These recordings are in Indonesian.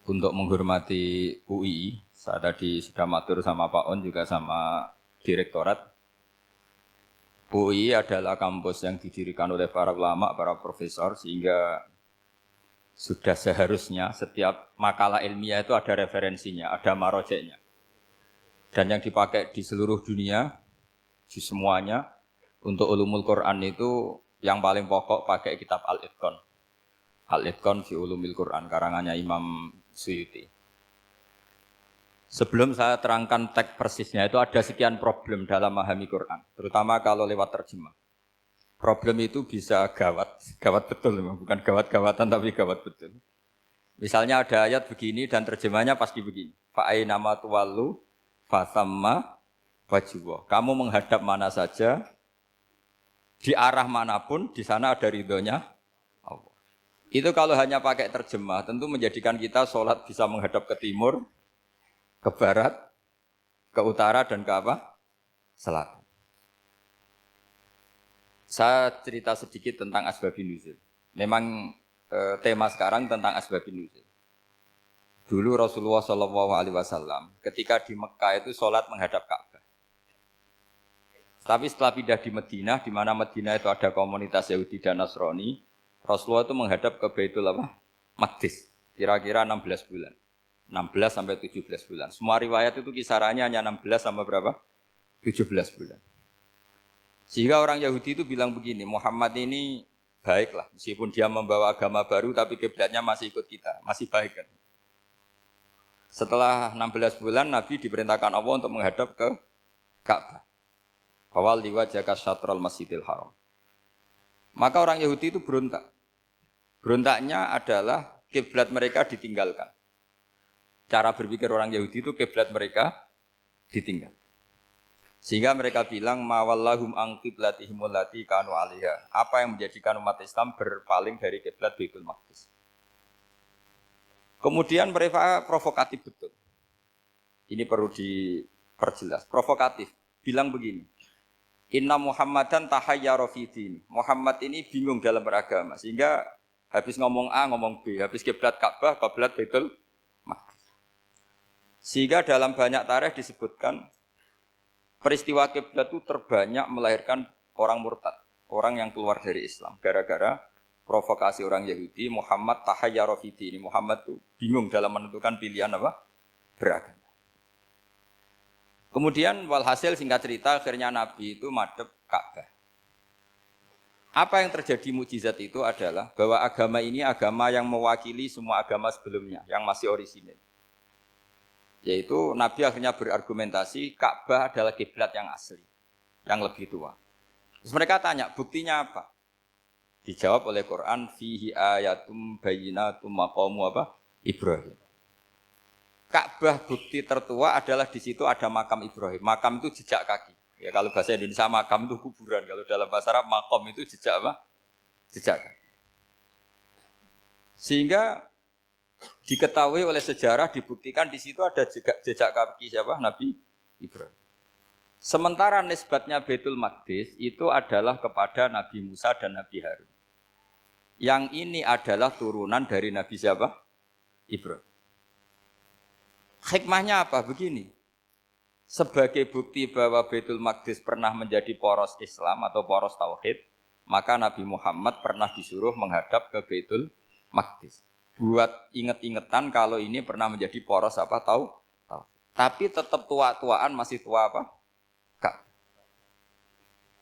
untuk menghormati UI. Saya tadi sudah matur sama Pak On juga sama Direktorat. UI adalah kampus yang didirikan oleh para ulama, para profesor, sehingga sudah seharusnya setiap makalah ilmiah itu ada referensinya, ada marojeknya. Dan yang dipakai di seluruh dunia, di semuanya, untuk ulumul Quran itu yang paling pokok pakai kitab Al-Itqan. Al-Itqan fi ulumil Quran, karangannya Imam Suyuti. Sebelum saya terangkan teks persisnya, itu ada sekian problem dalam memahami Quran, terutama kalau lewat terjemah. Problem itu bisa gawat, gawat betul, bukan gawat-gawatan tapi gawat betul. Misalnya ada ayat begini dan terjemahnya pasti begini. Fa'ainama tuwallu fasamma wajhuwa. Kamu menghadap mana saja, di arah manapun, di sana ada ridhonya Allah. Itu kalau hanya pakai terjemah, tentu menjadikan kita sholat bisa menghadap ke timur, ke barat, ke utara, dan ke apa? Selatan. Saya cerita sedikit tentang asbabun nuzul. Memang tema sekarang tentang asbabun nuzul. Dulu Rasulullah SAW ketika di Mekah itu sholat menghadap Ka'bah. Tapi setelah pindah di Madinah, di mana Madinah itu ada komunitas Yahudi dan Nasrani, Rasulullah itu menghadap ke Baitul Maqdis, kira-kira 16 bulan. 16 sampai 17 bulan. Semua riwayat itu kisarannya hanya 16 sampai berapa? 17 bulan. Sehingga orang Yahudi itu bilang begini, Muhammad ini baiklah, meskipun dia membawa agama baru tapi kiblatnya masih ikut kita, masih baik kan. Setelah 16 bulan Nabi diperintahkan Allah untuk menghadap ke Ka'bah. Fawal liwajhaka syatrul Masjidil Haram. Maka orang Yahudi itu berontak. Berontaknya adalah kiblat mereka ditinggalkan. Cara berpikir orang Yahudi itu kiblat mereka ditinggal. Sehingga mereka bilang mawallahum an qiblatihim allati kanu 'alaiha. Apa yang menjadikan umat Islam berpaling dari kiblat Baitul Maqdis. Kemudian mereka provokatif betul. Ini perlu diperjelas. Provokatif. Bilang begini. Inna Muhammadan tahayyara fi din. Muhammad ini bingung dalam beragama. Sehingga habis ngomong A ngomong B, habis kiblat Ka'bah, kiblat Baitul Maqdis. Sehingga dalam banyak tarikh disebutkan peristiwa kiblat itu terbanyak melahirkan orang murtad, orang yang keluar dari Islam. Gara-gara provokasi orang Yahudi, Muhammad tahayyara fi din. Muhammad itu bingung dalam menentukan pilihan apa? Beragama. Kemudian walhasil singkat cerita akhirnya Nabi itu madhep Ka'bah. Apa yang terjadi mukjizat itu adalah bahwa agama ini agama yang mewakili semua agama sebelumnya yang masih orisinil. Yaitu Nabi akhirnya berargumentasi Ka'bah adalah kiblat yang asli, yang lebih tua. Terus mereka tanya, buktinya apa? Dijawab oleh Quran, fihi ayatum bayyinatum maqamu apa? Ibrahim. Ka'bah bukti tertua adalah di situ ada makam Ibrahim. Makam itu jejak kaki. Ya kalau bahasa Indonesia makam itu kuburan. Kalau dalam bahasa Arab makom itu jejak apa? Jejak kaki. Sehingga diketahui oleh sejarah, dibuktikan di situ ada jejak kaki siapa? Nabi Ibrahim. Sementara nisbatnya Baitul Maqdis itu adalah kepada Nabi Musa dan Nabi Harun. Yang ini adalah turunan dari Nabi siapa? Ibrahim. Hikmahnya apa? Begini. Sebagai bukti bahwa Baitul Maqdis pernah menjadi poros Islam atau poros Tauhid, maka Nabi Muhammad pernah disuruh menghadap ke Baitul Maqdis. Buat inget-ingetan kalau ini pernah menjadi poros apa tahu. Tapi tetap tua-tuaan masih tua apa? Ka'bah.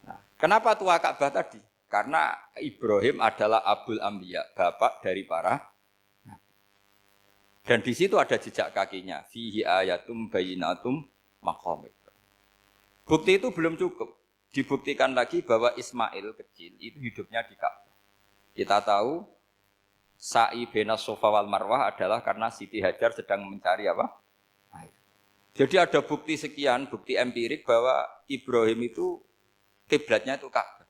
Nah, kenapa tua Ka'bah tadi? Karena Ibrahim adalah Abul Anbiya, bapak dari para nabi. Dan di situ ada jejak kakinya. Fihi ayatum bayyinatum maqam. Bukti itu belum cukup. Dibuktikan lagi bahwa Ismail kecil itu hidupnya di Ka'bah. Kita tahu sa'i bainas Shafa wal Marwah adalah karena Siti Hajar sedang mencari apa? Air. Jadi ada bukti sekian, bukti empirik bahwa Ibrahim itu kiblatnya itu Ka'bah,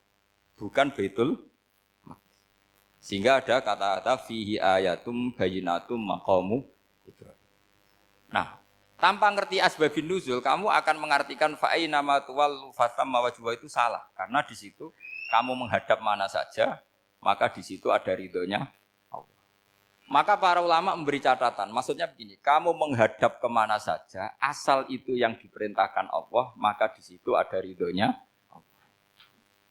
bukan Baitul Maqdis. Sehingga ada kata-kata fihi ayatum bayyinatum maqamu Ibrahim. Nah, tanpa ngerti asbabun nuzul, kamu akan mengartikan fa'ina ma tuwallu fasamma wajhuhu itu salah. Karena di situ kamu menghadap mana saja, maka di situ ada ridhonya Allah. Maka para ulama memberi catatan, maksudnya begini, kamu menghadap kemana saja, asal itu yang diperintahkan Allah, maka di situ ada ridhonya